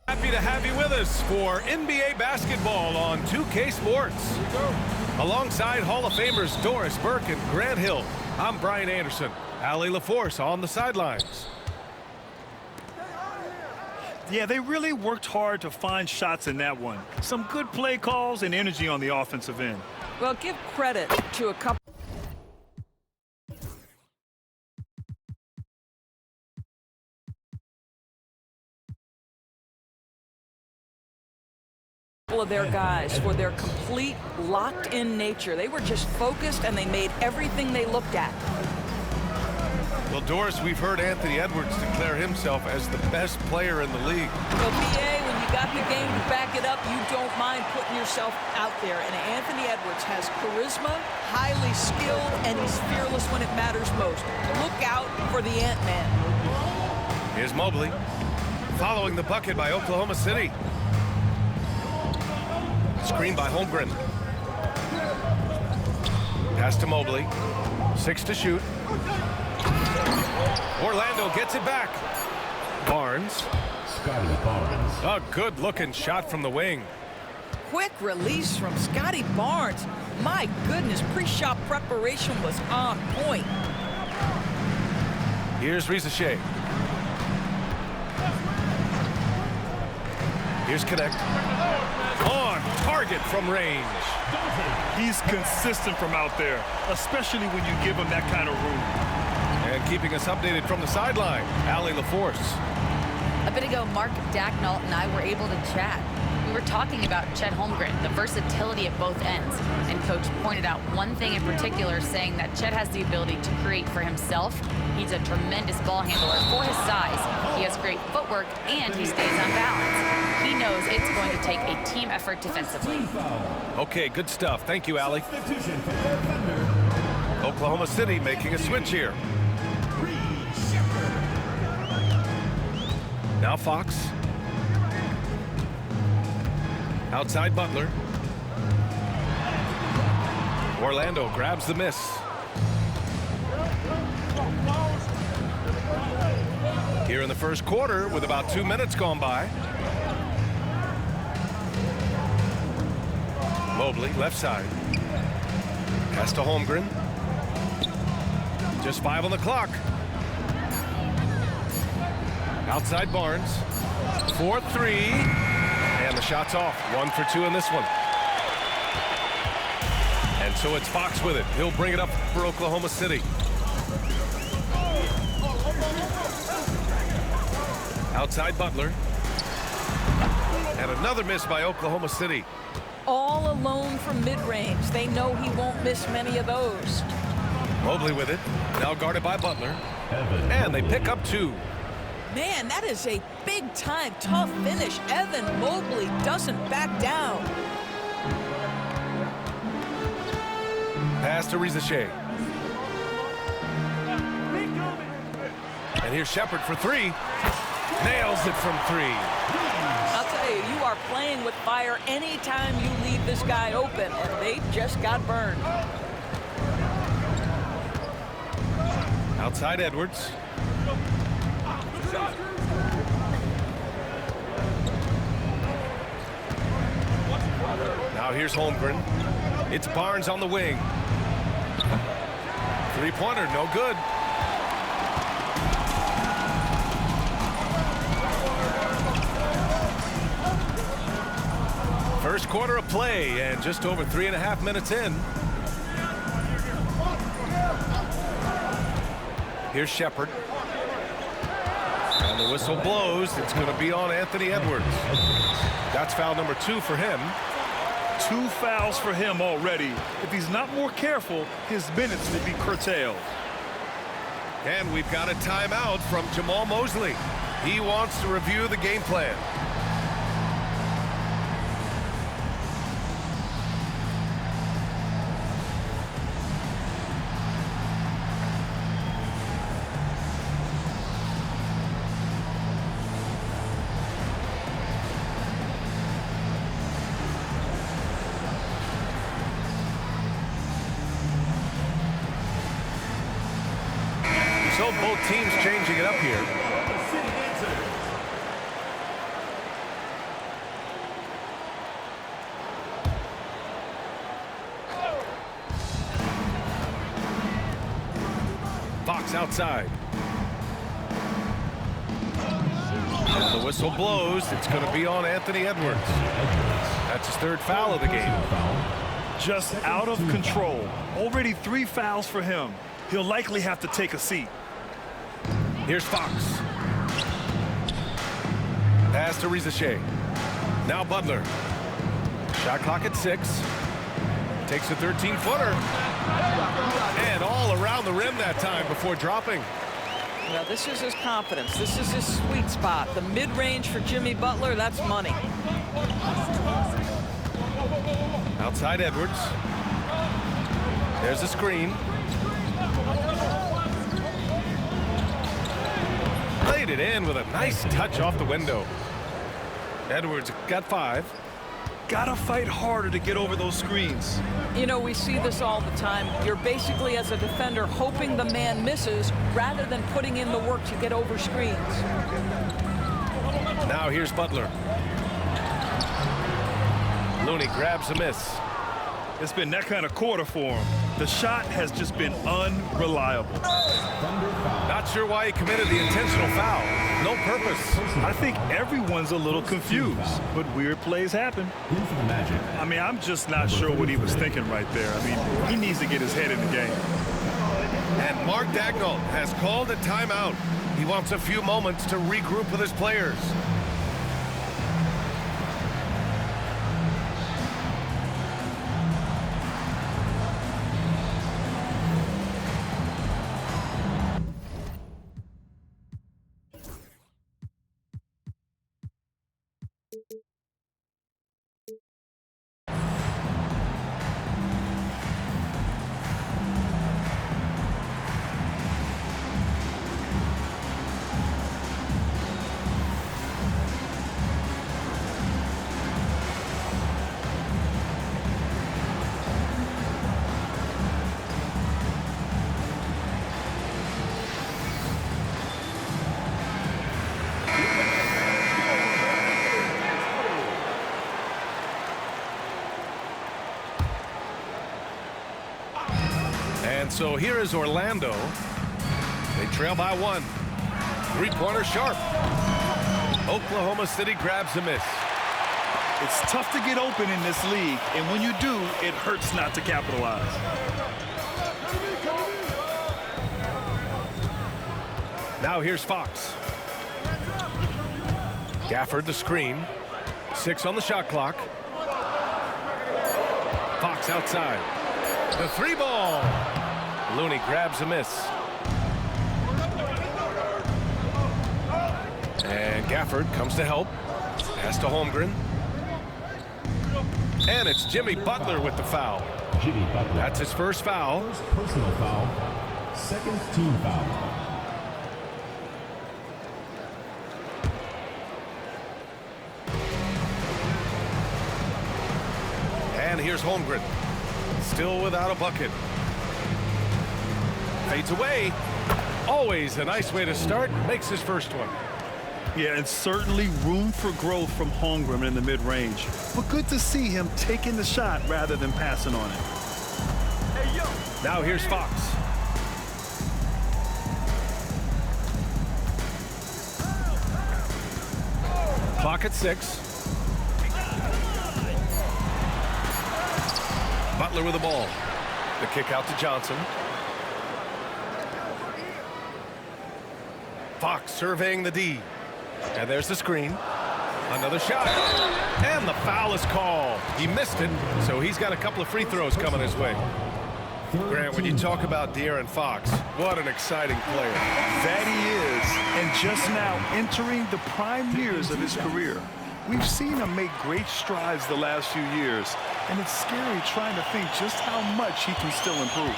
Happy to have you with us for NBA basketball on 2K Sports. Alongside Hall of Famers Doris Burke and Grant Hill, I'm Brian Anderson. Allie LaForce on the sidelines. Yeah, they really worked hard to find shots in that one. Some good play calls and energy on the offensive end. Well, give credit to a couple of their guys for their complete locked-in nature. They were just focused and they made everything they looked at. Well, Doris, we've heard Anthony Edwards declare himself as the best player in the league. Well, PA, when you got the game to back it up, you don't mind putting yourself out there. And Anthony Edwards has charisma, highly skilled, and he's fearless when it matters most. Look out for the Ant-Man. Here's Mobley, following the bucket by Oklahoma City. Screen by Holmgren. Pass to Mobley. 6 to shoot. Orlando gets it back. Barnes. A good-looking shot from the wing. Quick release from Scotty Barnes. My goodness, pre-shot preparation was on point. Here's Rizachet. Here's Connect. On target from range. He's consistent from out there, especially when you give him that kind of room. And keeping us updated from the sideline, Allie LaForce. A bit ago, Mark Dacknault and I were able to chat. We were talking about Chet Holmgren, the versatility at both ends. And Coach pointed out one thing in particular, saying that Chet has the ability to create for himself. He's a tremendous ball handler for his size. He has great footwork, and he stays on balance. He knows it's going to take a team effort defensively. Okay, good stuff. Thank you, Allie. Oklahoma City making a switch here. Now Fox. Outside Butler. Orlando grabs the miss. Here in the first quarter with about 2 minutes gone by. Mobley, left side. Pass to Holmgren. Just 5 on the clock. Outside Barnes. 4-3. And the shot's off. 1 for 2 in this one. And so it's Fox with it. He'll bring it up for Oklahoma City. Outside Butler. And another miss by Oklahoma City. All alone from mid-range. They know he won't miss many of those. Mobley with it. Now guarded by Butler. And they pick up 2. Man, that is a big-time tough finish. Evan Mobley doesn't back down. Pass to Rizachet. And here's Shepard for 3. Nails it from 3. I'll tell you, you are playing with fire anytime you leave this guy open, and they just got burned. Outside Edwards. Now here's Holmgren. It's Barnes on the wing. Three-pointer, no good. First quarter of play, and just over 3.5 minutes in. Here's Shepard. And the whistle blows. It's going to be on Anthony Edwards. That's foul number 2 for him. 2 fouls for him already. If he's not more careful, his minutes will be curtailed. And we've got a timeout from Jamal Mosley. He wants to review the game plan. So both teams changing it up here. Fox outside. And the whistle blows. It's going to be on Anthony Edwards. That's his third foul of the game. Just out of control. Already 3 fouls for him. He'll likely have to take a seat. Here's Fox. Pass to Rizachet. Now Butler. Shot clock at 6. Takes a 13-footer. And all around the rim that time before dropping. Now this is his confidence. This is his sweet spot. The mid-range for Jimmy Butler, that's money. Outside Edwards. There's a screen. Played it in with a nice touch off the window. Edwards got 5. Gotta fight harder to get over those screens. You know, we see this all the time. You're basically, as a defender, hoping the man misses rather than putting in the work to get over screens. Now here's Butler. Looney grabs a miss. It's been that kind of quarter for him. The shot has just been unreliable. Not sure why he committed the intentional foul. No purpose. I think everyone's a little confused, but weird plays happen. I mean, I'm just not sure what he was thinking right there. I mean, he needs to get his head in the game. And Mark Daigneault has called a timeout. He wants a few moments to regroup with his players. And so here is Orlando. They trail by 1. 3-pointer sharp. Oklahoma City grabs a miss. It's tough to get open in this league, and when you do, it hurts not to capitalize. Now here's Fox. Gafford the screen. 6 on the shot clock. Fox outside. The 3-ball. Looney grabs a miss. And Gafford comes to help. Pass to Holmgren. And it's Jimmy Butler with the foul. Jimmy Butler. That's his first foul. First personal foul. Second team foul. And here's Holmgren. Still without a bucket. Fades away. Always a nice way to start. Makes his first one. Yeah, and certainly room for growth from Holmgren in the mid-range. But good to see him taking the shot rather than passing on it. Hey, yo. Now here's Fox. Clock at 6. Butler with the ball. The kick out to Johnson. Fox surveying the D. And there's the screen. Another shot. And the foul is called. He missed it, so he's got a couple of free throws coming his way. Grant, when you talk about De'Aaron Fox, what an exciting player. That he is, and just now entering the prime years of his career. We've seen him make great strides the last few years, and it's scary trying to think just how much he can still improve.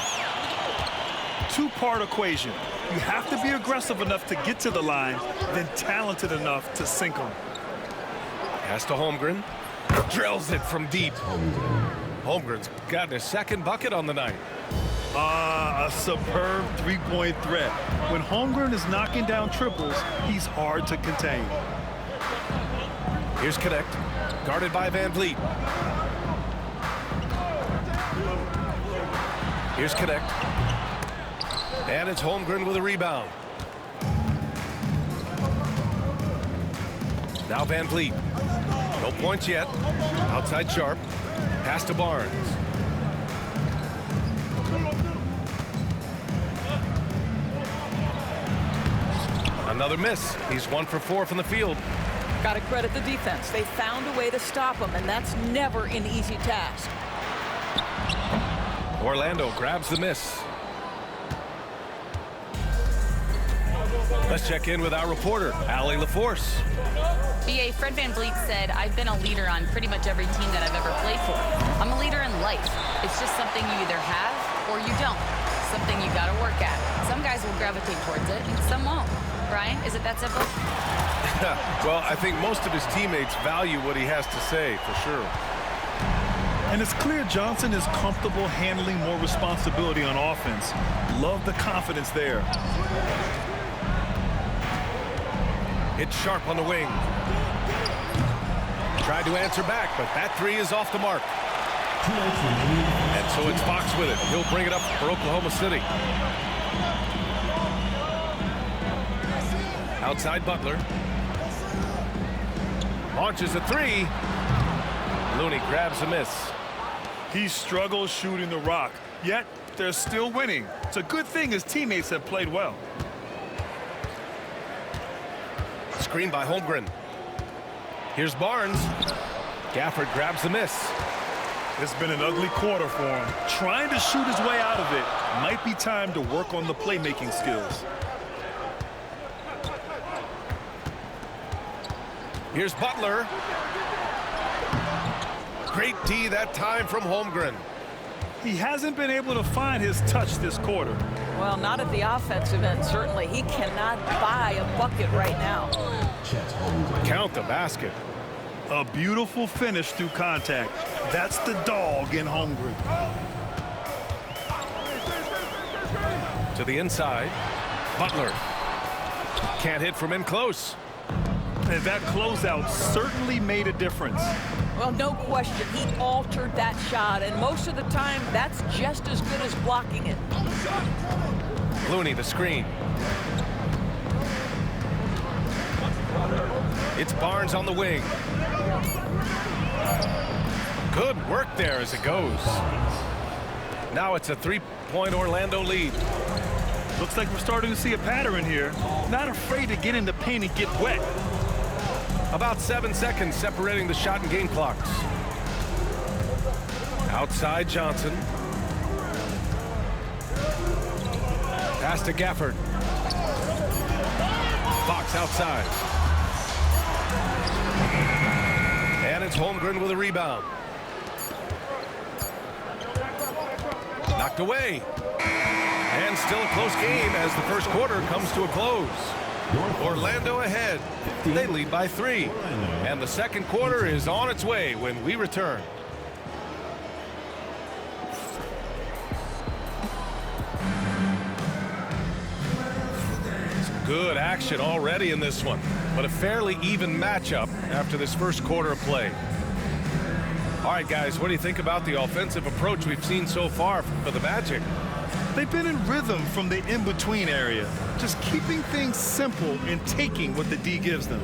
Two-part equation. You have to be aggressive enough to get to the line, then talented enough to sink them. Pass to Holmgren. Drills it from deep. Holmgren's gotten his second bucket on the night. A superb three-point threat. When Holmgren is knocking down triples, he's hard to contain. Here's Connect, guarded by Van Vliet. Here's Connect. And it's Holmgren with a rebound. Now Van Vliet. No points yet. Outside Sharp. Pass to Barnes. Another miss. He's 1 for 4 from the field. Got to credit the defense. They found a way to stop him, and that's never an easy task. Orlando grabs the miss. Let's check in with our reporter, Allie LaForce. BA, Fred Van Vliet said, I've been a leader on pretty much every team that I've ever played for. I'm a leader in life. It's just something you either have or you don't. Something you got to work at. Some guys will gravitate towards it, and some won't. Brian, is it that simple? Well, I think most of his teammates value what he has to say, for sure. And it's clear Johnson is comfortable handling more responsibility on offense. Love the confidence there. It's Sharp on the wing. Tried to answer back, but that three is off the mark. And so it's Fox with it. He'll bring it up for Oklahoma City. Outside Butler. Launches a three. Looney grabs a miss. He struggles shooting the rock, yet they're still winning. It's a good thing his teammates have played well. Screen by Holmgren. Here's Barnes. Gafford grabs the miss. It's been an ugly quarter for him. Trying to shoot his way out of it. Might be time to work on the playmaking skills. Here's Butler. Great D that time from Holmgren. He hasn't been able to find his touch this quarter. Well, not at the offensive end, certainly. He cannot buy a bucket right now. Count the basket. A beautiful finish through contact. That's the dog in Holmgren. To the inside. Butler. Can't hit from in close. And that closeout certainly made a difference. Well, no question. He altered that shot, and most of the time, that's just as good as blocking it. Looney, the screen. It's Barnes on the wing. Good work there as it goes. Now it's a three-point Orlando lead. Looks like we're starting to see a pattern here. Not afraid to get in the paint and get wet. About 7 seconds separating the shot and game clocks. Outside Johnson. Pass to Gafford. Fox outside. And it's Holmgren with a rebound. Knocked away. And still a close game as the first quarter comes to a close. Orlando ahead. They lead by 3. And the second quarter is on its way when we return. Good action already in this one, but a fairly even matchup after this first quarter of play. All right, guys, what do you think about the offensive approach we've seen so far for the Magic? They've been in rhythm from the in-between area, just keeping things simple and taking what the D gives them.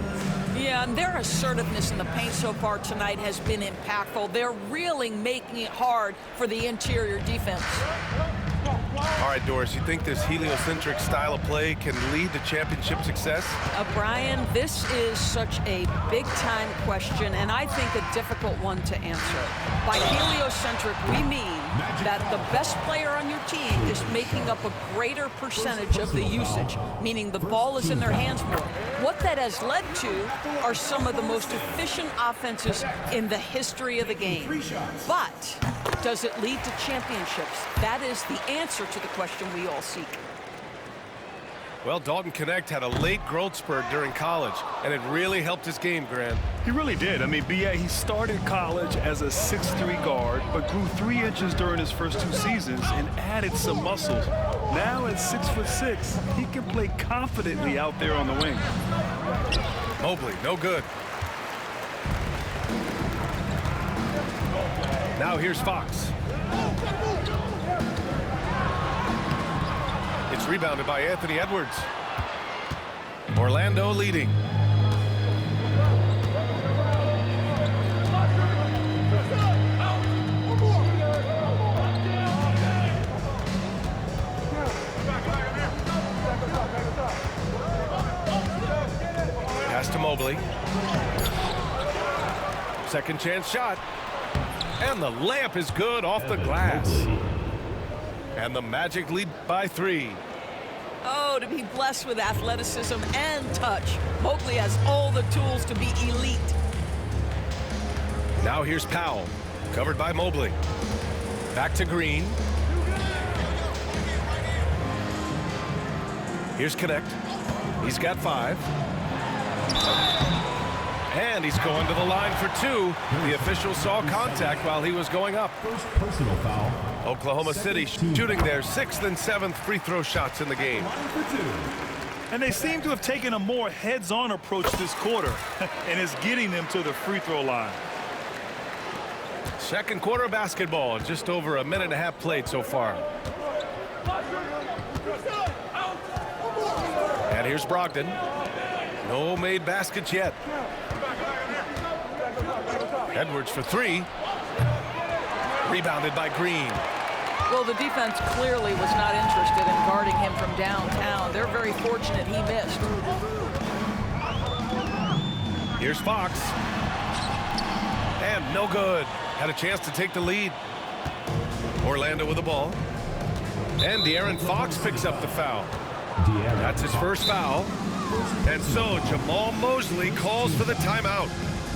Yeah, and their assertiveness in the paint so far tonight has been impactful. They're really making it hard for the interior defense. All right, Doris, you think this heliocentric style of play can lead to championship success? Brian, this is such a big-time question, and I think a difficult one to answer. By heliocentric, we mean that the best player on your team is making up a greater percentage of the usage, meaning the ball is in their hands more. What that has led to are some of the most efficient offenses in the history of the game. But does it lead to championships? That is the answer to the question we all seek. Well, Dalton Connect had a late growth spurt during college, and it really helped his game, Grant. He really did. I mean, BA, he started college as a 6'3" guard, but grew 3 inches during his first 2 seasons and added some muscles. Now at 6'6", he can play confidently out there on the wing. Mobley, no good. Now here's Fox. It's It's rebounded by Anthony Edwards. Orlando leading. Pass to Mobley. Second chance shot. And the layup is good off the glass. And the Magic lead by 3. Oh, to be blessed with athleticism and touch. Mobley has all the tools to be elite. Now here's Powell, covered by Mobley. Back to Green. Here's Connect. He's got 5. And he's going to the line for 2. The official saw contact while he was going up. First personal foul. Oklahoma City shooting their 6th and 7th free throw shots in the game. Line for 2. And they seem to have taken a more heads-on approach this quarter, and it's getting them to the free throw line. Second quarter of basketball, just over a minute and a half played so far. And here's Brogdon. No made baskets yet. Edwards for 3. Rebounded by Green. Well, the defense clearly was not interested in guarding him from downtown. They're very fortunate he missed. Here's Fox. And no good. Had a chance to take the lead. Orlando with the ball. And De'Aaron Fox picks up the foul. That's his first foul. And so Jamal Mosley calls for the timeout.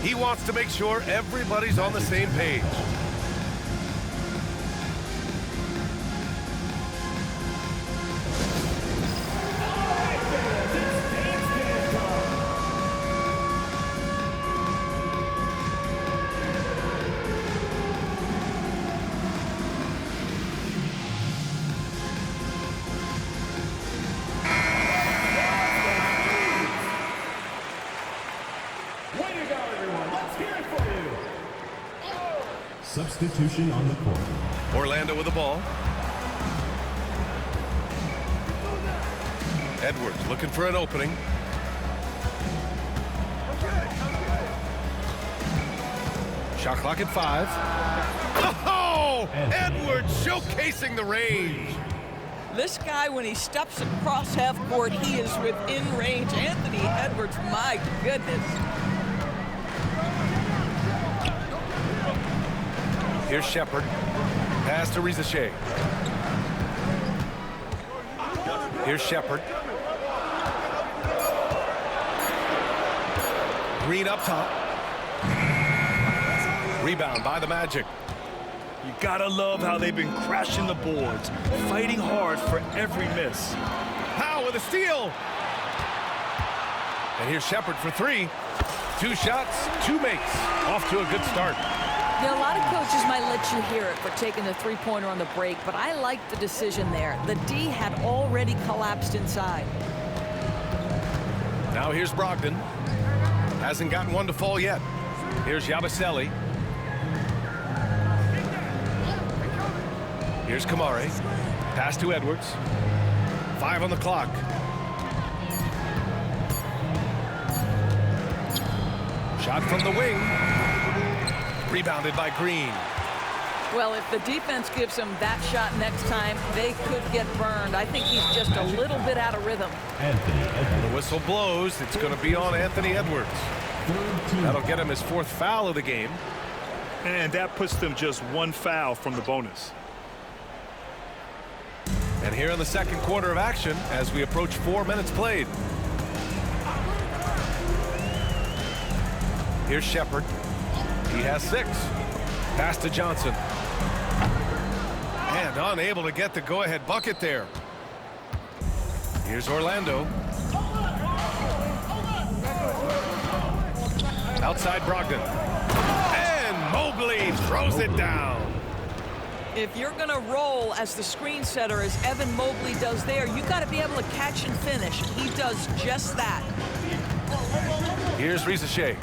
He wants to make sure everybody's on the same page. Substitution on the court. Orlando with the ball. Edwards looking for an opening. Shot clock at 5. Oh! Edwards showcasing the range. This guy, when he steps across half court, he is within range. Anthony Edwards, my goodness. Here's Shepard. Pass to Rizachet. Here's Shepard. Green up top. Rebound by the Magic. You gotta love how they've been crashing the boards, fighting hard for every miss. Powell with a steal. And here's Shepard for 3. 2 shots, 2 makes. Off to a good start. You know, a lot of coaches might let you hear it for taking the three-pointer on the break, but I like the decision there. The D had already collapsed inside. Now here's Brogdon. Hasn't gotten one to fall yet. Here's Yabusele. Here's Kamari. Pass to Edwards. 5 on the clock. Shot from the wing. Rebounded by Green. Well, if the defense gives him that shot next time, they could get burned. I think he's just a little bit out of rhythm. Anthony Edwards. The whistle blows. It's going to be on Anthony Edwards. That'll get him his 4th foul of the game. And that puts them just 1 foul from the bonus. And here in the second quarter of action, as we approach 4 minutes played. Here's Shepard. He has 6. Pass to Johnson. And unable to get the go-ahead bucket there. Here's Orlando. Outside Brogdon. And Mobley throws it down. If you're going to roll as the screen setter as Evan Mobley does there, you got to be able to catch and finish. He does just that. Here's Rizachet.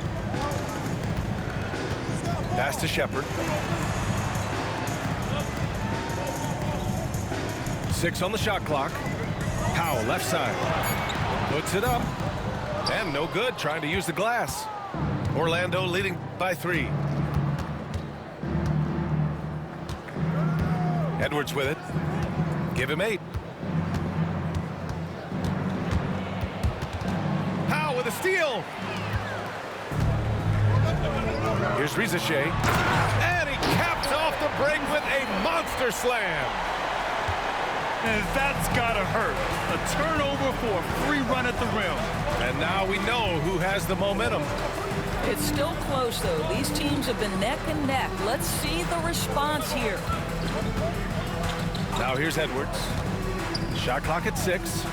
Pass to Shepard. 6 on the shot clock. Powell, left side. Puts it up. And no good, trying to use the glass. Orlando leading by 3. Edwards with it. Give him 8. Powell with a steal. Here's Rizachet. And he caps off the break with a monster slam. And that's gotta hurt. A turnover for a free run at the rim. And now we know who has the momentum. It's still close, though. These teams have been neck and neck. Let's see the response here. Now here's Edwards. Shot clock at 6.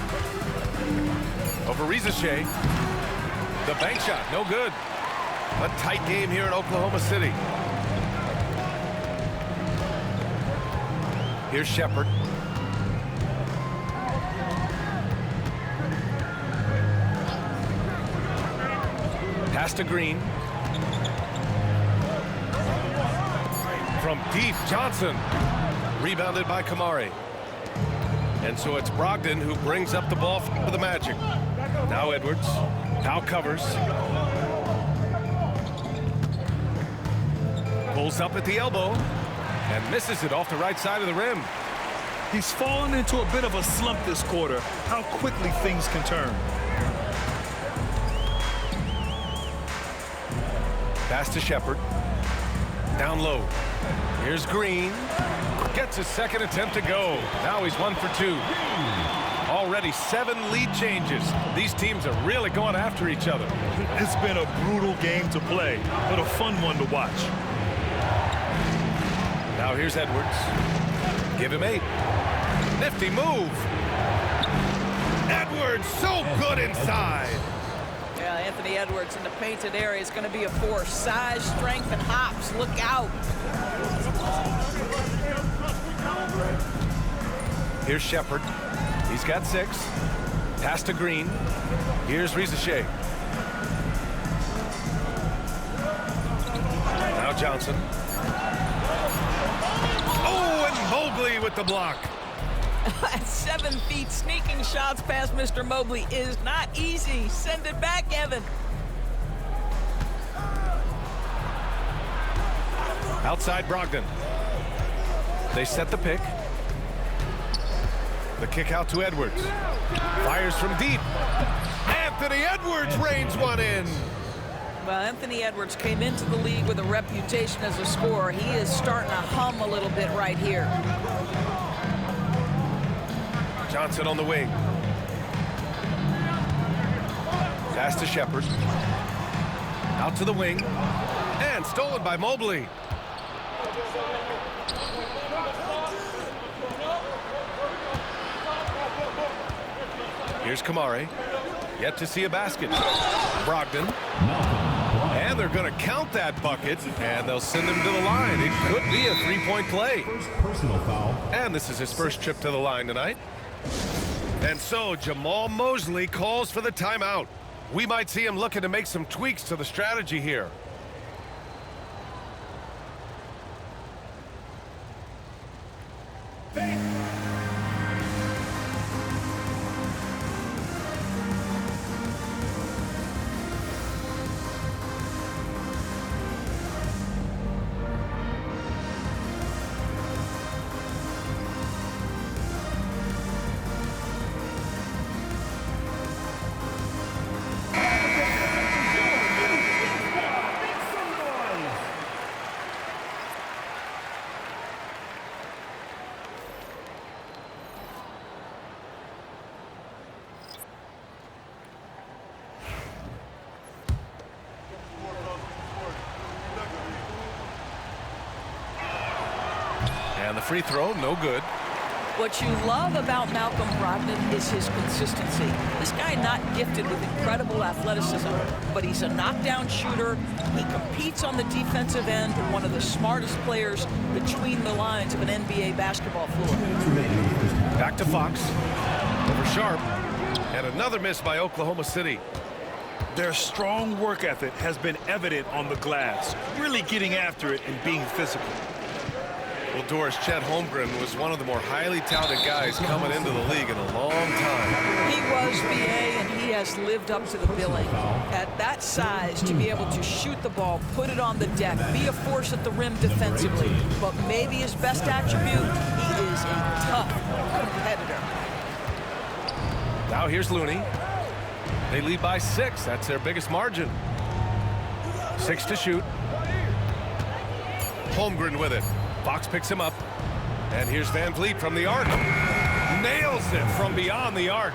Over Rizachet. The bank shot, no good. A tight game here in Oklahoma City. Here's Shepard. Pass to Green. From deep, Johnson. Rebounded by Kamari. And so it's Brogdon who brings up the ball for the Magic. Now Edwards. Now covers. Pulls up at the elbow. And misses it off the right side of the rim. He's fallen into a bit of a slump this quarter. How quickly things can turn. Pass to Shepard. Down low. Here's Green. Gets his second attempt to go. Now he's 1 for 2. Already 7 lead changes. These teams are really going after each other. It's been a brutal game to play, but a fun one to watch. Now here's Edwards. Give him 8. Nifty move. Edwards so good inside. Yeah, Anthony Edwards in the painted area is going to be a force. Size, strength, and hops. Look out. Here's Shepard. He's got 6. Pass to Green. Here's Rizachet. Now Johnson. Oh, and Mobley with the block. At 7 feet, sneaking shots past Mr. Mobley is not easy. Send it back, Evan. Outside Brogdon. They set the pick. The kick out to Edwards. Fires from deep. Anthony Edwards rains one in. Well, Anthony Edwards came into the league with a reputation as a scorer. He is starting to hum a little bit right here. Johnson on the wing. Pass to Shepard. Out to the wing. And stolen by Mobley. Here's Kamari. Yet to see a basket. Brogdon. And they're going to count that bucket, and they'll send him to the line. It could be a 3-point play. First personal foul. And this is his first trip to the line tonight. And so Jamal Mosley calls for the timeout. We might see him looking to make some tweaks to the strategy here. And the free throw, no good. What you love about Malcolm Brogdon is his consistency. This guy not gifted with incredible athleticism, but he's a knockdown shooter. He competes on the defensive end and one of the smartest players between the lines of an NBA basketball floor. Back to Fox. Over Sharp. And another miss by Oklahoma City. Their strong work ethic has been evident on the glass, really getting after it and being physical. Well, Doris, Chet Holmgren was one of the more highly touted guys coming into the league in a long time. He was, BA, and he has lived up to the billing. At that size, to be able to shoot the ball, put it on the deck, be a force at the rim defensively. But maybe his best attribute, he is a tough competitor. Now here's Looney. They lead by 6. That's their biggest margin. 6 to shoot. Holmgren with it. Fox picks him up. And here's Van Vliet from the arc. Nails it from beyond the arc.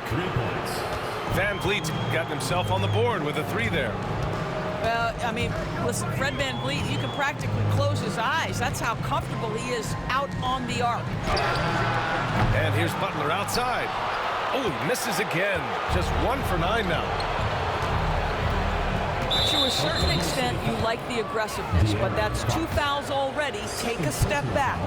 Van Vliet's got himself on the board with a 3 there. Well, I mean, listen, Fred Van Vliet, you can practically close his eyes. That's how comfortable he is out on the arc. And here's Butler outside. Oh, he misses again. Just 1 for 9 now. To a certain extent, you like the aggressiveness, but that's 2 fouls already. Take a step back.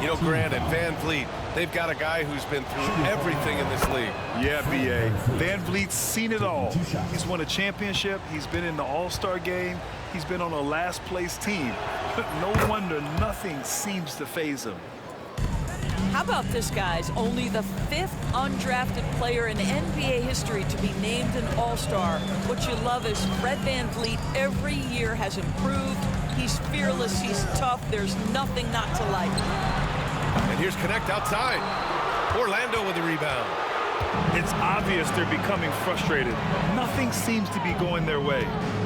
You know, Grant and Van Vliet, they've got a guy who's been through everything in this league. Yeah, B.A. Van Vliet's seen it all. He's won a championship. He's been in the All-Star game. He's been on a last-place team. No wonder nothing seems to faze him. How about this, guys? Only the 5th undrafted player in NBA history to be named an All-Star. What you love is Fred Van Vliet every year has improved. He's fearless. He's tough. There's nothing not to like. And here's Connect outside. Orlando with the rebound. It's obvious they're becoming frustrated. Nothing seems to be going their way.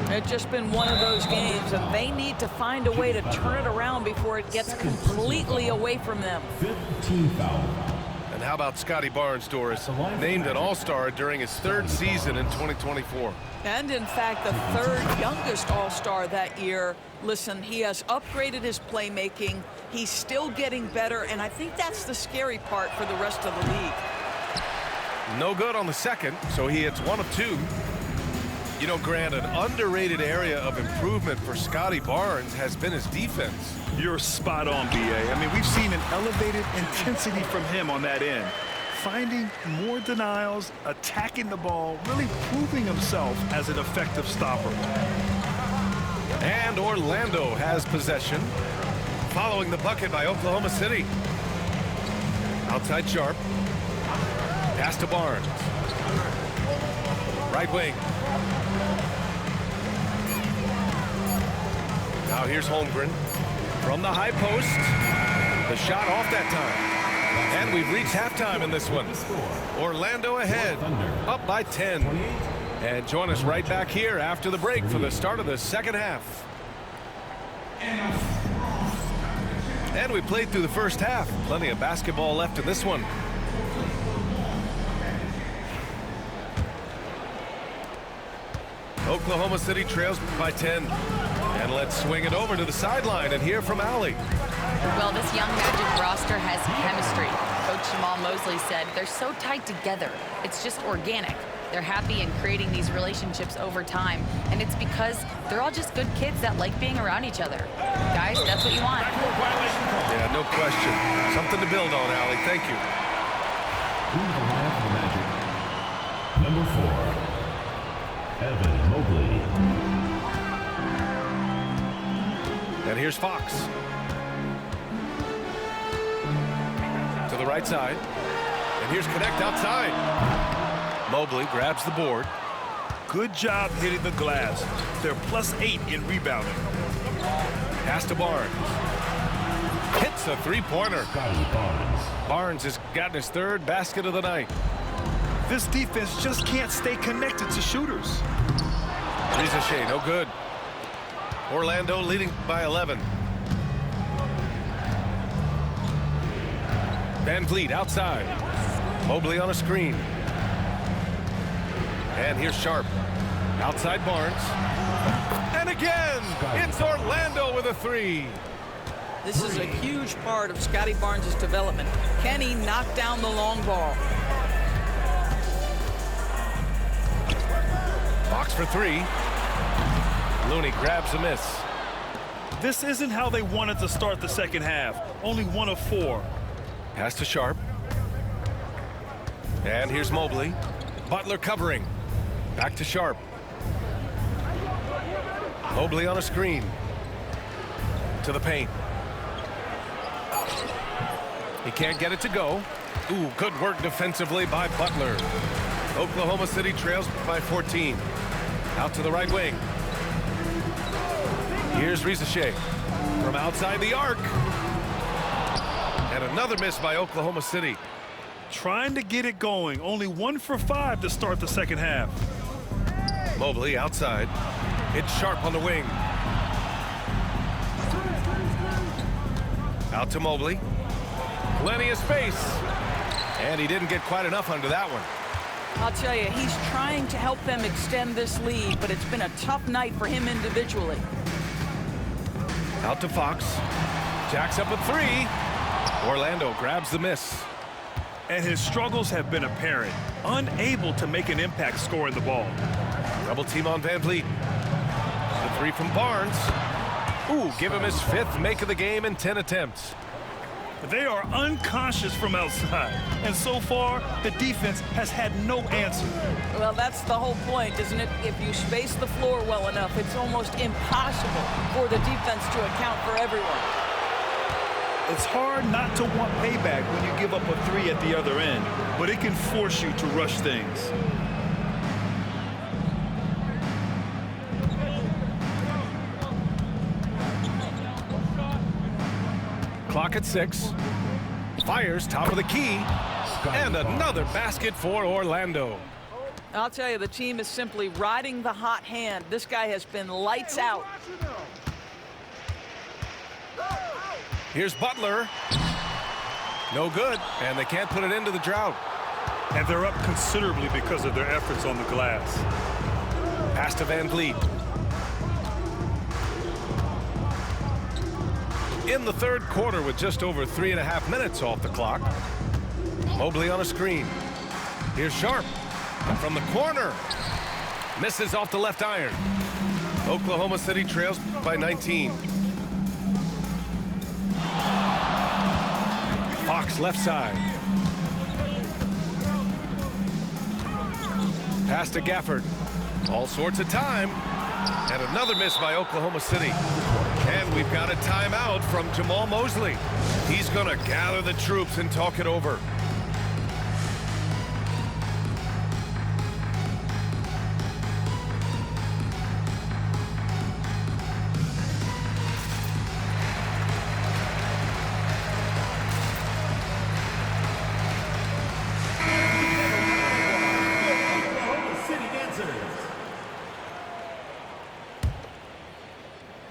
It's just been one of those games, and they need to find a way to turn it around before it gets completely away from them. 15 foul. And how about Scotty Barnes, Doris? Named an All-Star during his 3rd season in 2024. And in fact, the 3rd youngest All-Star that year. Listen, he has upgraded his playmaking. He's still getting better, and I think that's the scary part for the rest of the league. No good on the second, so he hits 1 of 2. You know, Grant, an underrated area of improvement for Scotty Barnes has been his defense. You're spot on, B.A. I mean, we've seen an elevated intensity from him on that end. Finding more denials, attacking the ball, really proving himself as an effective stopper. And Orlando has possession, following the bucket by Oklahoma City. Outside Sharp. Pass to Barnes. Right wing. Now here's Holmgren from the high post. The shot off that time. And we've reached halftime in this one. Orlando ahead, up by 10. And join us right back here after the break for the start of the second half. And we played through the first half. Plenty of basketball left in this one. Oklahoma City trails by 10. And let's swing it over to the sideline and hear from Allie. Well, this young Magic roster has chemistry. Coach Jamal Mosley said they're so tight together. It's just organic. They're happy in creating these relationships over time. And it's because they're all just good kids that like being around each other. Guys, that's what you want. Yeah, no question. Something to build on, Allie. Thank you. Who's the line for the Magic? Number 4, Evan Mobley. And here's Fox. To the right side. And here's Connect outside. Mobley grabs the board. Good job hitting the glass. They're +8 in rebounding. Pass to Barnes. Hits a three-pointer. Scotty Barnes. Barnes has gotten his 3rd basket of the night. This defense just can't stay connected to shooters. Ricochet, no good. Orlando leading by 11. Van Vliet outside. Mobley on a screen. And here's Sharp. Outside Barnes. And again, it's Orlando with a 3. This is a huge part of Scotty Barnes' development. Can he knock down the long ball? Fox for 3. Looney grabs a miss. This isn't how they wanted to start the second half. Only 1 of 4. Pass to Sharp. And here's Mobley. Butler covering. Back to Sharp. Mobley on a screen. To the paint. He can't get it to go. Ooh, good work defensively by Butler. Oklahoma City trails by 14. Out to the right wing. Here's Rizachet from outside the arc. And another miss by Oklahoma City. Trying to get it going. Only 1 for 5 to start the second half. Mobley outside. It's Sharp on the wing. Out to Mobley. Plenty of space. And he didn't get quite enough under that one. I'll tell you, he's trying to help them extend this lead, but it's been a tough night for him individually. Out to Fox. Jacks up a 3. Orlando grabs the miss. And his struggles have been apparent. Unable to make an impact scoring the ball. Double team on Van Vliet. The 3 from Barnes. Ooh, give him his 5th make of the game in 10 attempts. They are unconscious from outside. And so far, the defense has had no answer. Well, that's the whole point, isn't it? If you space the floor well enough, it's almost impossible for the defense to account for everyone. It's hard not to want payback when you give up a 3 at the other end, but it can force you to rush things. Clock at 6. Fires top of the key. And another basket for Orlando. I'll tell you, the team is simply riding the hot hand. This guy has been lights out. Here's Butler. No good, and they can't put it into the drought. And they're up considerably because of their efforts on the glass. Pass to Van Vliet. In the third quarter with just over 3.5 minutes off the clock. Mobley on a screen. Here's Sharp from the corner. Misses off the left iron. Oklahoma City trails by 19. Fox left side. Pass to Gafford. All sorts of time. And another miss by Oklahoma City. And we've got a timeout from Jamal Mosley. He's going to gather the troops and talk it over.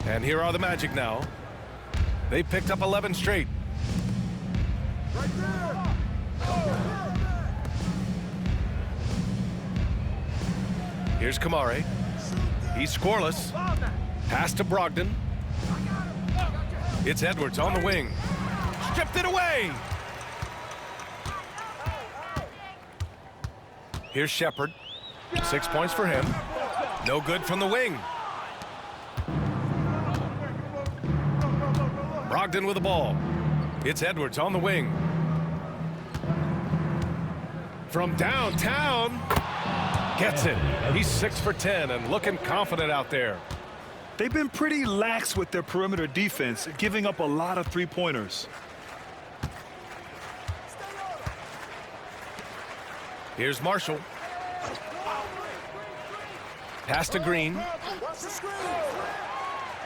And here are the Magic now. They picked up 11 straight. Right there. Here's Kamare. He's scoreless. Pass to Brogdon. It's Edwards on the wing. Stripped it away. Here's Shepard. 6 points for him. No good from the wing. Brogdon with the ball. It's Edwards on the wing. From downtown. Gets it. He's 6 for 10 and looking confident out there. They've been pretty lax with their perimeter defense, giving up a lot of three-pointers. Here's Marshall. Pass to Green.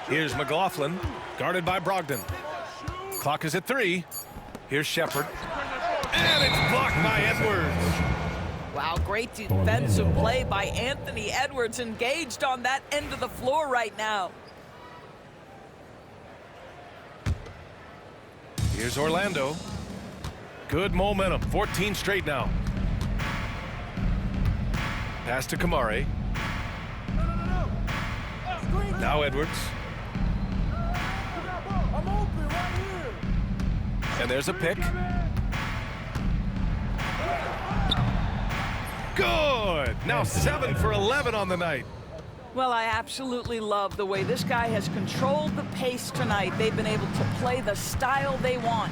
Here's McLaughlin, guarded by Brogdon. Clock is at 3. Here's Shepard. And it's blocked by Edwards. Wow, great defensive play by Anthony Edwards, engaged on that end of the floor right now. Here's Orlando. Good momentum, 14 straight now. Pass to Kamare. Now Edwards. And there's a pick. Good. Now 7 for 11 on the night. Well, I absolutely love the way this guy has controlled the pace tonight. They've been able to play the style they want.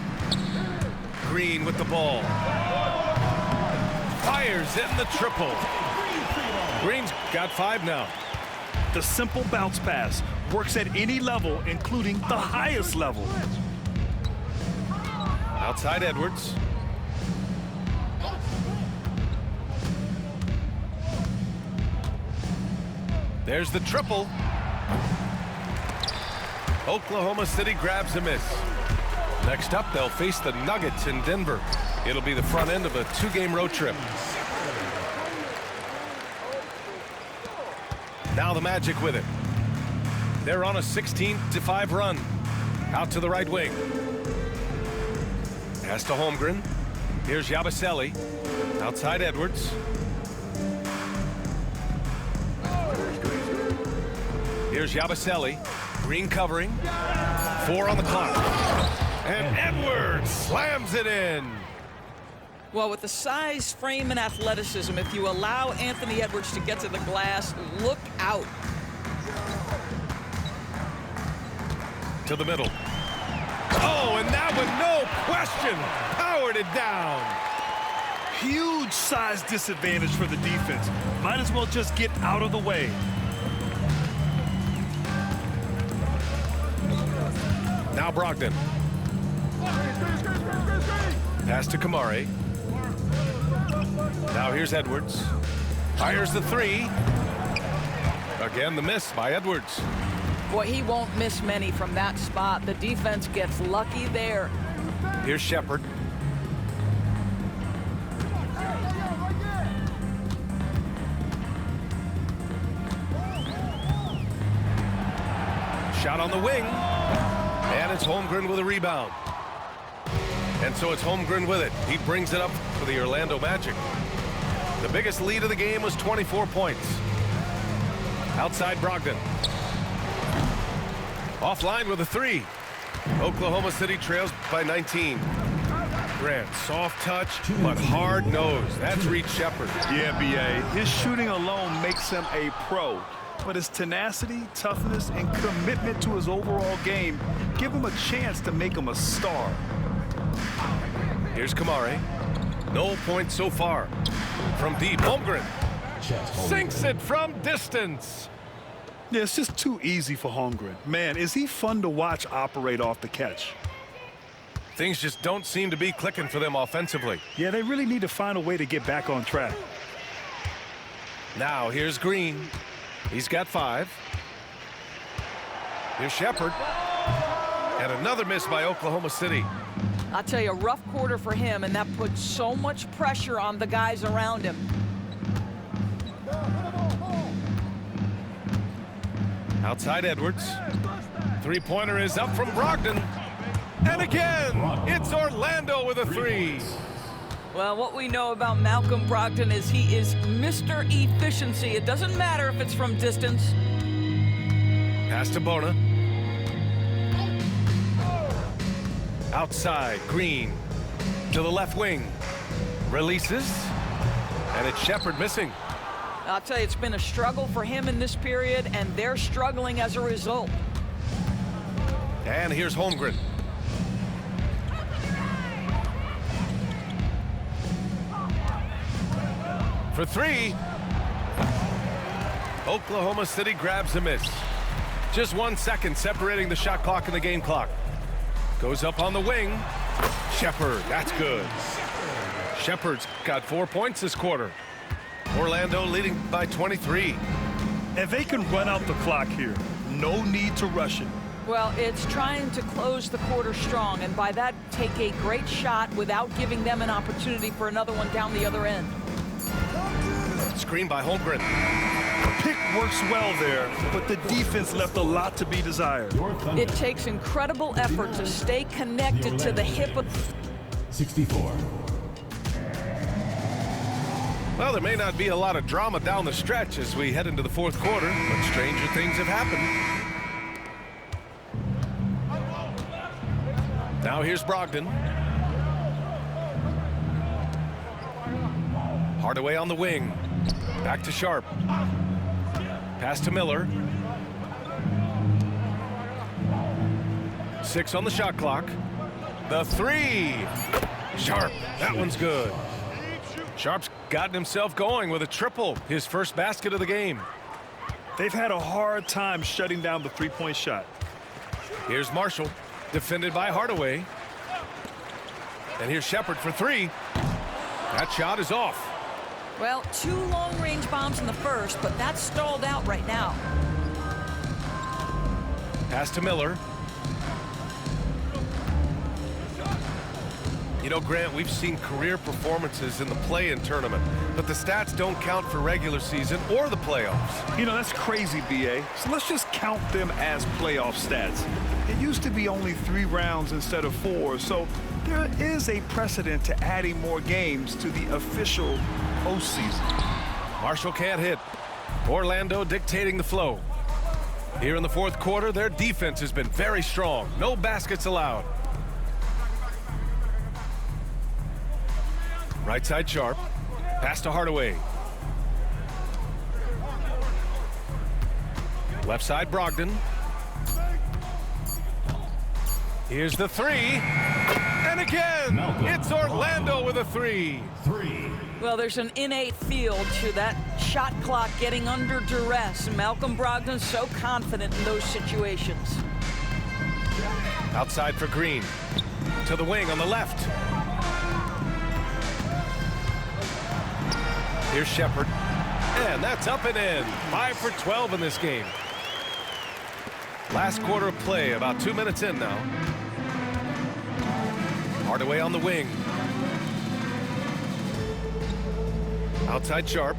Green with the ball. Fires in the triple. Green's got 5 now. The simple bounce pass works at any level, including the highest level. Outside Edwards. There's the triple. Oklahoma City grabs a miss. Next up, they'll face the Nuggets in Denver. It'll be the front end of a 2-game road trip. Now the Magic with it. They're on a 16-5 run. Out to the right wing. Pass to Holmgren. Here's Yabusele. Outside Edwards. Here's Yabusele. Green covering. 4 on the clock. And Edwards slams it in. Well, with the size, frame, and athleticism, if you allow Anthony Edwards to get to the glass, look out. To the middle. Oh, and that one, no question, powered it down. Huge size disadvantage for the defense. Might as well just get out of the way. Now Brogdon. Pass to Kamari. Now here's Edwards. Fires the 3. Again, the miss by Edwards. Boy, he won't miss many from that spot. The defense gets lucky there. Here's Shepherd. Shot on the wing. And it's Holmgren with a rebound. And so it's Holmgren with it. He brings it up for the Orlando Magic. The biggest lead of the game was 24 points. Outside Brogdon. Offline with a 3. Oklahoma City trails by 19. Grant, soft touch, but hard nose. That's Reed Shepherd. Yeah, B.A. His shooting alone makes him a pro. But his tenacity, toughness, and commitment to his overall game give him a chance to make him a star. Here's Kamari. No points so far. From deep, Holmgren sinks it from distance. Yeah, it's just too easy for Holmgren. Man, is he fun to watch operate off the catch. Things just don't seem to be clicking for them offensively. Yeah, they really need to find a way to get back on track. Now here's Green. He's got 5. Here's Shepherd. And another miss by Oklahoma City. I'll tell you, a rough quarter for him, and that puts so much pressure on the guys around him. Outside Edwards. 3-pointer is up from Brogdon. And again, it's Orlando with a 3. Well, what we know about Malcolm Brogdon is he is Mr. Efficiency. It doesn't matter if it's from distance. Pass to Bona. Outside, Green. To the left wing. Releases. And it's Shepherd missing. I'll tell you, it's been a struggle for him in this period, and they're struggling as a result. And here's Holmgren. For 3. Oklahoma City grabs a miss. Just 1 second separating the shot clock and the game clock. Goes up on the wing. Shepherd, that's good. Shepherd's got 4 points this quarter. Orlando leading by 23. And they can run out the clock here. No need to rush it. Well, it's trying to close the quarter strong, and by that, take a great shot without giving them an opportunity for another one down the other end. Screen by Holmgren. Pick works well there, but the defense left a lot to be desired. It takes incredible effort to stay connected to the hip of... 64. Well, there may not be a lot of drama down the stretch as we head into the 4th quarter, but stranger things have happened. Now here's Brogdon. Hardaway on the wing. Back to Sharp. Pass to Miller. 6 on the shot clock. The 3. Sharp. That one's good. Sharp's gotten himself going with a triple, his first basket of the game. They've had a hard time shutting down the three-point shot. Here's Marshall, defended by Hardaway. And here's Shepard for three. That shot is off. Well, 2 long-range bombs in the first, but that's stalled out right now. Pass to Miller. You know, Grant, we've seen career performances in the play-in tournament, but the stats don't count for regular season or the playoffs. You know, that's crazy, B.A. So let's just count them as playoff stats. It used to be only 3 rounds instead of 4, so there is a precedent to adding more games to the official postseason. Marshall can't hit. Orlando dictating the flow. Here in the fourth quarter, their defense has been very strong. No baskets allowed. Right side Sharp. Pass to Hardaway. Left side Brogdon. Here's the three. And again, it's Orlando with a three. Well, there's an innate feel to that shot clock getting under duress. Malcolm Brogdon's so confident in those situations. Outside for Green. To the wing on the left. Here's Shepard. And that's up and in. 5 for 12 in this game. Last quarter of play, about 2 minutes in now. Hardaway on the wing. Outside Sharp.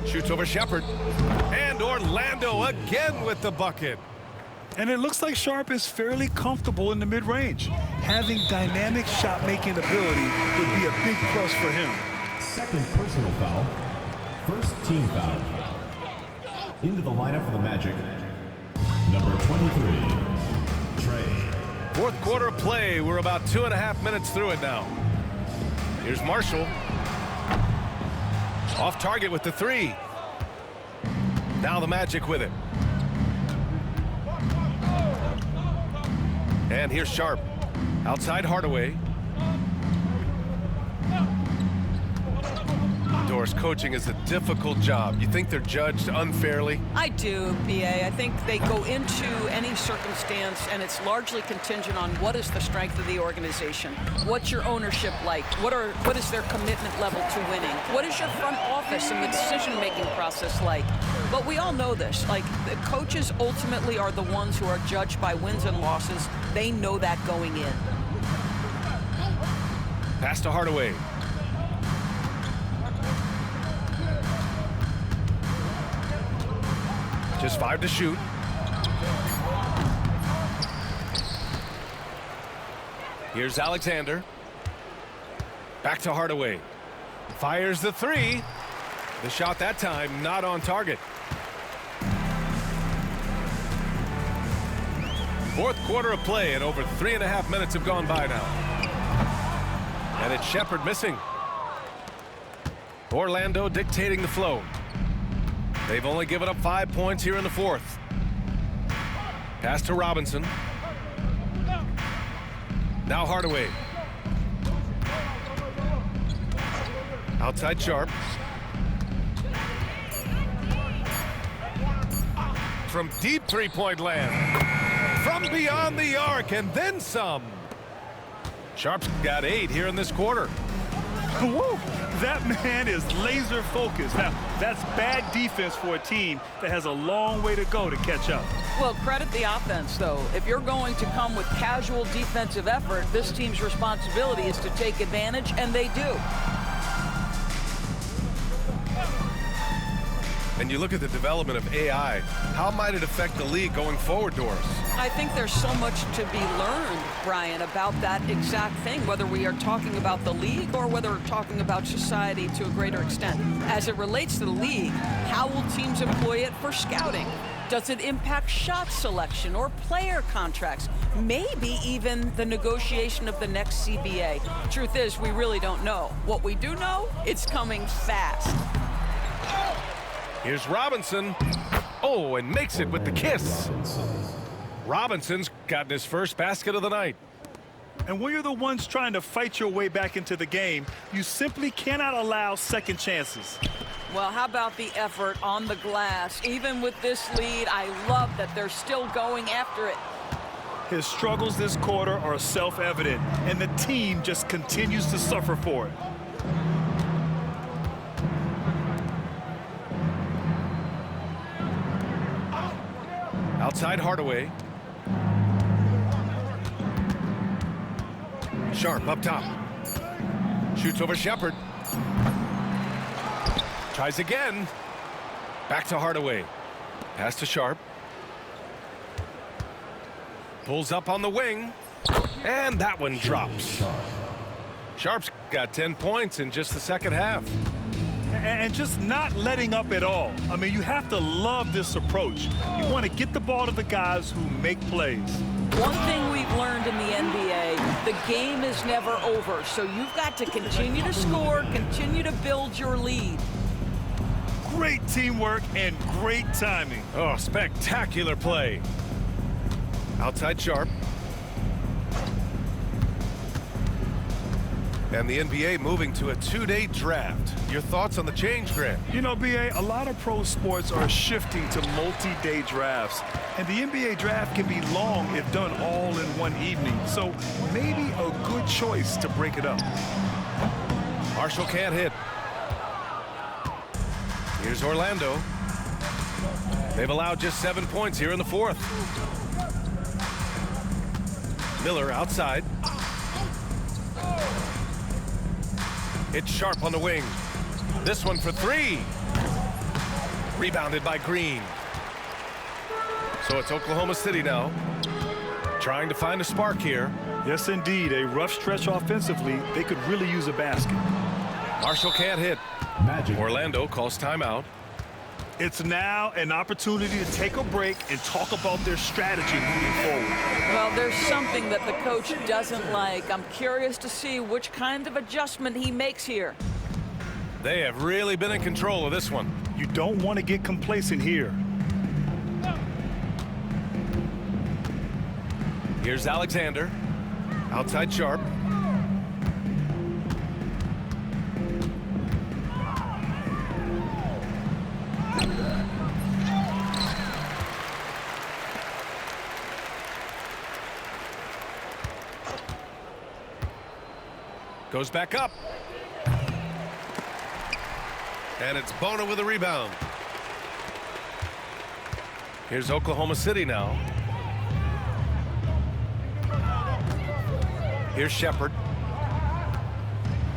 Shoots over Shepard. And Orlando again with the bucket. And it looks like Sharp is fairly comfortable in the mid-range. Having dynamic shot-making ability would be a big plus for him. Second personal foul. First team foul. Into the lineup for the Magic. Number 23, Trey. Fourth quarter of play. We're about 2.5 minutes through it now. Here's Marshall. Off target with the three. Now the Magic with it. And here's Sharp. Outside Hardaway. Doris, coaching is a difficult job. You think they're judged unfairly? I do, B.A. I think they go into any circumstance, and it's largely contingent on what is the strength of the organization. What's your ownership like? What is their commitment level to winning? What is your front office and the decision-making process like? But we all know this. Like, the coaches ultimately are the ones who are judged by wins and losses. They know that going in. Pass to Hardaway. Just 5 to shoot. Here's Alexander. Back to Hardaway. Fires the three. The shot that time not on target. Fourth quarter of play, and over 3.5 minutes have gone by now. And it's Shepard missing. Orlando dictating the flow. They've only given up 5 points here in the fourth. Pass to Robinson. Now Hardaway. Outside Sharp. From deep three-point land. From beyond the arc and then some. Sharp's got 8 here in this quarter. Woo! That man is laser focused. Now, that's bad defense for a team that has a long way to go to catch up. Well, credit the offense, though. If you're going to come with casual defensive effort, this team's responsibility is to take advantage, and they do. And you look at the development of AI, how might it affect the league going forward, Doris? I think there's so much to be learned, Brian, about that exact thing, whether we are talking about the league or whether we're talking about society to a greater extent. As it relates to the league, how will teams employ it for scouting? Does it impact shot selection or player contracts? Maybe even the negotiation of the next CBA. Truth is, we really don't know. What we do know, it's coming fast. Here's Robinson. Oh, and makes it with the kiss. Robinson's gotten his first basket of the night. And when you're the ones trying to fight your way back into the game, you simply cannot allow second chances. Well, how about the effort on the glass? Even with this lead, I love that they're still going after it. His struggles this quarter are self-evident, and the team just continues to suffer for it. Outside Hardaway. Sharp up top. Shoots over Shepard. Tries again. Back to Hardaway. Pass to Sharp. Pulls up on the wing. And that one drops. Sharp's got 10 points in just the second half. And just not letting up at all. I mean, you have to love this approach. You want to get the ball to the guys who make plays. One thing we've learned in the NBA, the game is never over. So you've got to continue to score, continue to build your lead. Great teamwork and great timing. Oh, spectacular play. Outside Sharp. And the NBA moving to a 2-day draft. Your thoughts on the change, Grant? You know, B.A., a lot of pro sports are shifting to multi-day drafts. And the NBA draft can be long if done all in one evening. So maybe a good choice to break it up. Marshall can't hit. Here's Orlando. They've allowed just 7 points here in the fourth. Miller outside. It's Sharp on the wing. This one for three. Rebounded by Green. So it's Oklahoma City now, trying to find a spark here. Yes, indeed. A rough stretch offensively. They could really use a basket. Marshall can't hit. Magic. Orlando calls timeout. It's now an opportunity to take a break and talk about their strategy moving forward. Well, there's something that the coach doesn't like. I'm curious to see which kind of adjustment he makes here. They have really been in control of this one. You don't want to get complacent here. Here's Alexander. Outside Sharp. Goes back up. And it's Bona with a rebound. Here's Oklahoma City now. Here's Shepard.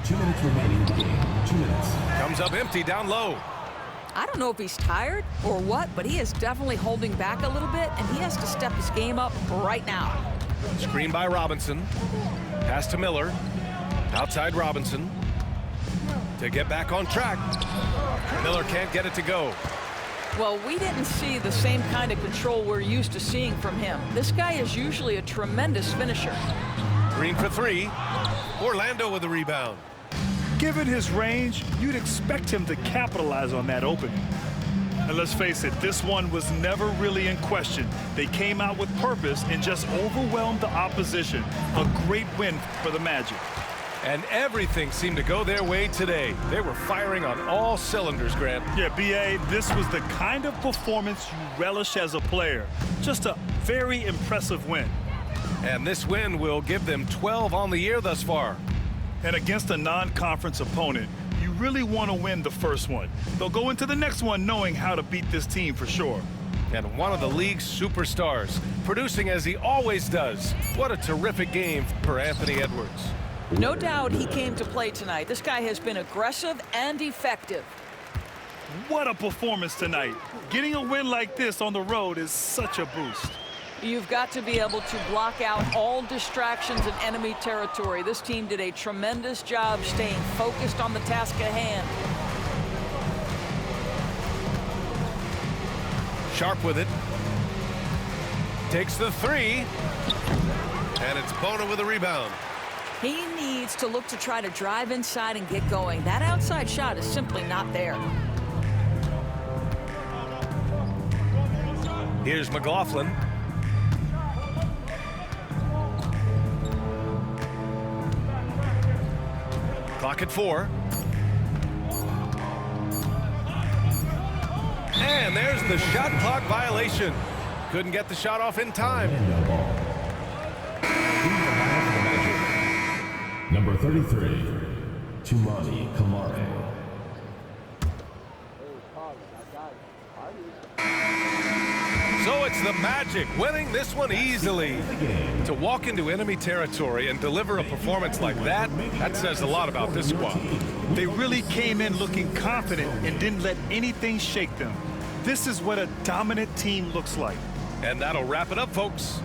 2 minutes remaining in the game. 2 minutes. Comes up empty down low. I don't know if he's tired or what, but he is definitely holding back a little bit, and he has to step his game up right now. Screen by Robinson. Pass to Miller. Outside Robinson. To get back on track. Miller can't get it to go. Well, we didn't see the same kind of control we're used to seeing from him. This guy is usually a tremendous finisher. Green for three. Orlando with the rebound. Given his range, you'd expect him to capitalize on that opening. And let's face it, this one was never really in question. They came out with purpose and just overwhelmed the opposition. A great win for the Magic. And everything seemed to go their way today. They were firing on all cylinders, Grant. Yeah, B.A., this was the kind of performance you relish as a player. Just a very impressive win. And this win will give them 12 on the year thus far. And against a non-conference opponent, you really want to win the first one. They'll go into the next one knowing how to beat this team for sure. And one of the league's superstars, producing as he always does. What a terrific game for Anthony Edwards. No doubt he came to play tonight. This guy has been aggressive and effective. What a performance tonight. Getting a win like this on the road is such a boost. You've got to be able to block out all distractions in enemy territory. This team did a tremendous job staying focused on the task at hand. Sharp with it. Takes the three. And it's Bona with a rebound. He needs to look to try to drive inside and get going. That outside shot is simply not there. Here's McLaughlin. Clock at 4. And there's the shot clock violation. Couldn't get the shot off in time. And no ball. Into the lineup for the Magic. Number 33, Tumani Kamare. So it's the Magic winning this one easily. To walk into enemy territory and deliver a performance like that, that says a lot about this squad. They really came in looking confident and didn't let anything shake them. This is what a dominant team looks like. And that'll wrap it up, folks.